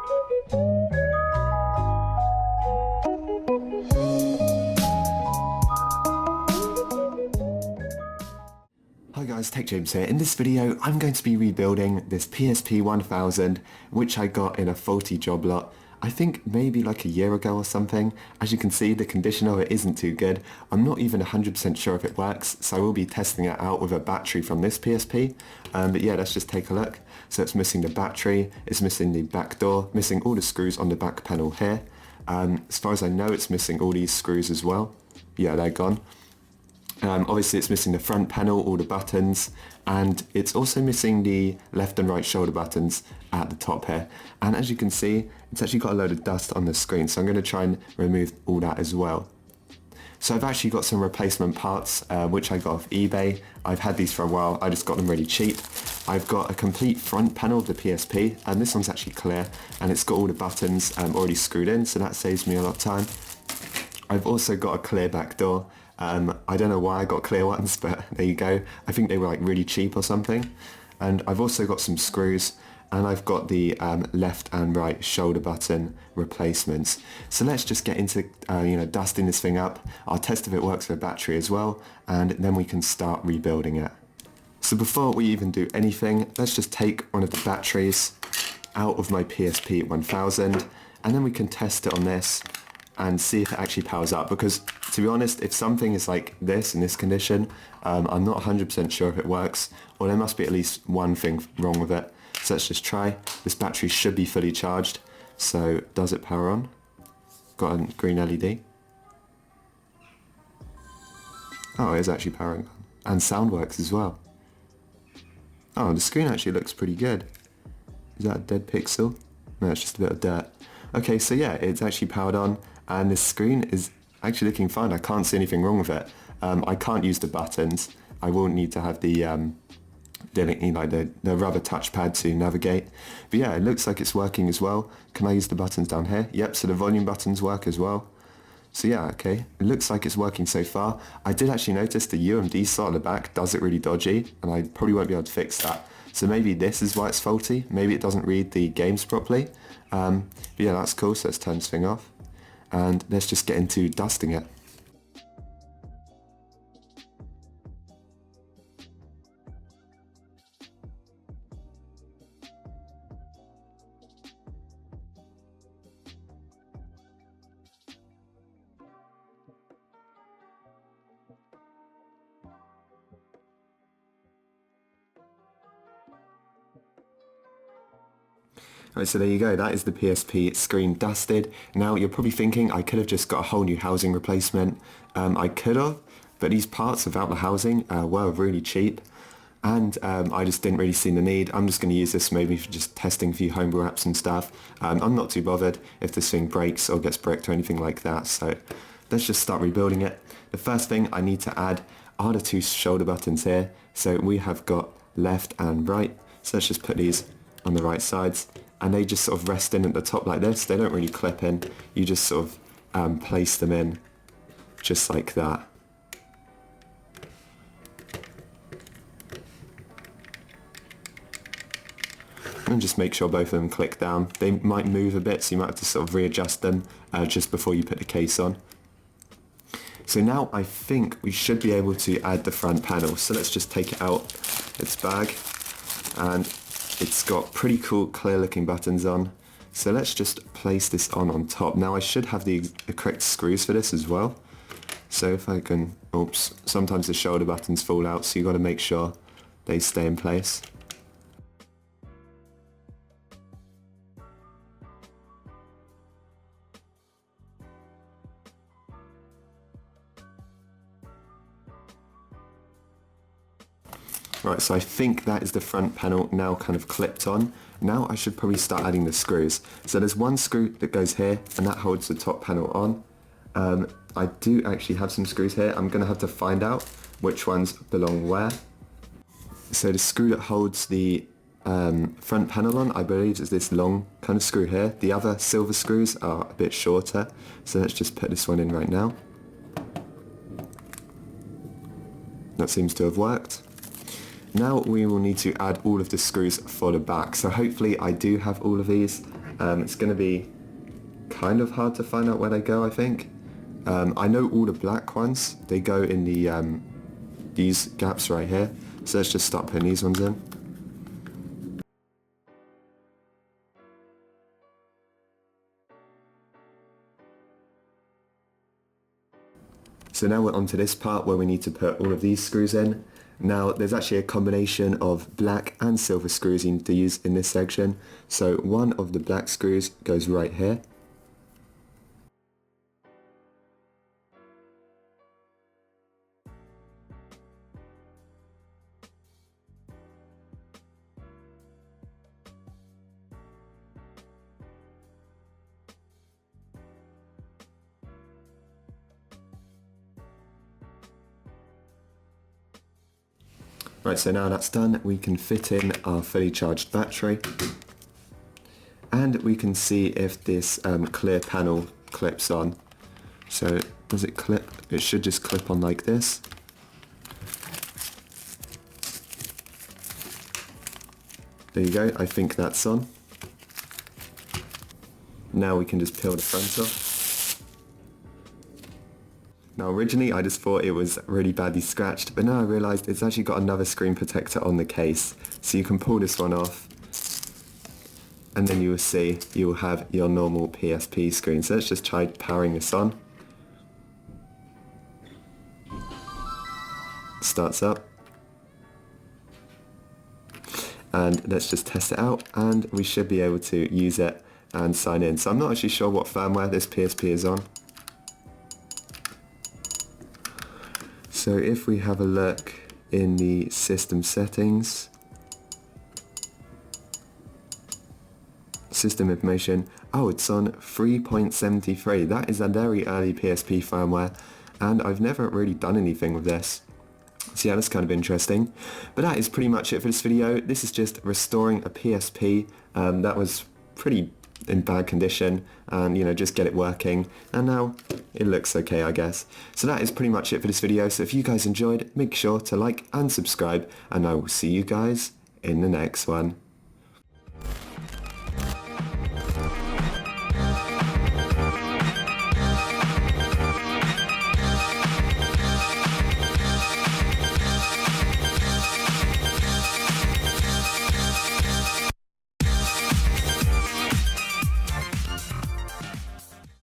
Hi guys, Tech James here. In this video I'm going to be rebuilding this PSP 1000 which I got in a faulty job lot. I think maybe like a year ago or something. As you can see, the condition of it isn't too good. I'm not even 100% sure if it works, so I will be testing it out with a battery from this PSP. But yeah, let's just take a look. So it's missing the battery, it's missing the back door, missing all the screws on the back panel here. As far as I know, it's missing all these screws as well. Yeah, they're gone. Obviously it's missing the front panel, all the buttons, and it's also missing the left and right shoulder buttons at the top here. And as you can see, it's actually got a load of dust on the screen, so I'm going to try and remove all that as well. So I've actually got some replacement parts which I got off eBay. I've had these for a while, I just got them really cheap. I've got a complete front panel of the PSP, and this one's actually clear, and it's got all the buttons already screwed in, so that saves me a lot of time. I've also got a clear back door. I don't know why I got clear ones, but there you go. I think they were like really cheap or something. And I've also got some screws, and I've got the left and right shoulder button replacements. So let's just get into dusting this thing up. I'll test if it works with a battery as well, and then we can start rebuilding it. So before we even do anything, let's just take one of the batteries out of my PSP 1000, and then we can test it on this and see if it actually powers up, because to be honest, if something is like this in this condition, I'm not 100% sure if it works, or there must be at least one thing wrong with it. So let's just try. This battery should be fully charged, so does it power on? Got a green LED. Oh, it is actually powering on. And sound works as well. Oh, the screen actually looks pretty good. Is that a dead pixel? No, it's just a bit of dirt. Okay, so yeah, it's actually powered on, and this screen is actually looking fine. I can't see anything wrong with it. I can't use the buttons. I will need to have the rubber touchpad to navigate. But yeah, it looks like it's working as well. Can I use the buttons down here? Yep, so the volume buttons work as well. So yeah, okay, it looks like it's working so far. I did actually notice the UMD slot at the back does it really dodgy, and I probably won't be able to fix that. So maybe this is why it's faulty. Maybe it doesn't read the games properly. But yeah, that's cool, so let's turn this thing off. And let's just get into dusting it. Right, so there you go, that is the PSP screen dusted. Now you're probably thinking I could have just got a whole new housing replacement. I could have, but these parts without the housing were really cheap, and I just didn't really see the need. I'm just going to use this maybe for just testing a few homebrew apps and stuff. I'm not too bothered if this thing breaks or gets bricked or anything like that, so let's just start rebuilding it. The first thing I need to add are the two shoulder buttons here. So we have got left and right, so let's just put these on the right sides, and they just sort of rest in at the top like this. They don't really clip in, you just sort of place them in just like that. And just make sure both of them click down. They might move a bit, so you might have to sort of readjust them just before you put the case on. So now I think we should be able to add the front panel. So let's just take it out its bag, and it's got pretty cool clear looking buttons on. So let's just place this on top. Now I should have the correct screws for this as well. So if I can, oops, sometimes the shoulder buttons fall out, so you've got to make sure they stay in place. Right, so I think that is the front panel now kind of clipped on. Now I should probably start adding the screws. So there's one screw that goes here, and that holds the top panel on. I do actually have some screws here. I'm going to have to find out which ones belong where. So the screw that holds the front panel on, I believe, is this long kind of screw here. The other silver screws are a bit shorter. So let's just put this one in right now. That seems to have worked. Now we will need to add all of the screws for the back. So hopefully I do have all of these. It's going to be kind of hard to find out where they go, I think. I know all the black ones, they go in the these gaps right here. So let's just start putting these ones in. So now we're onto this part where we need to put all of these screws in. Now there's actually a combination of black and silver screws you need to use in this section. So one of the black screws goes right here. Right, so now that's done, we can fit in our fully charged battery and we can see if this clear panel clips on. So does it clip? It should just clip on like this. There you go, I think that's on. Now we can just peel the front off. Now originally I just thought it was really badly scratched, but now I realised it's actually got another screen protector on the case. So you can pull this one off and then you will see you will have your normal PSP screen. So let's just try powering this on. Starts up. And let's just test it out and we should be able to use it and sign in. So I'm not actually sure what firmware this PSP is on. So if we have a look in the system settings, system information, oh, it's on 3.73. That is a very early PSP firmware and I've never really done anything with this. So yeah, that's kind of interesting. But that is pretty much it for this video. This is just restoring a PSP that was pretty in bad condition and, you know, just get it working, and now it looks okay, I guess. So that is pretty much it for this video. So if you guys enjoyed, make sure to like and subscribe, and I will see you guys in the next one.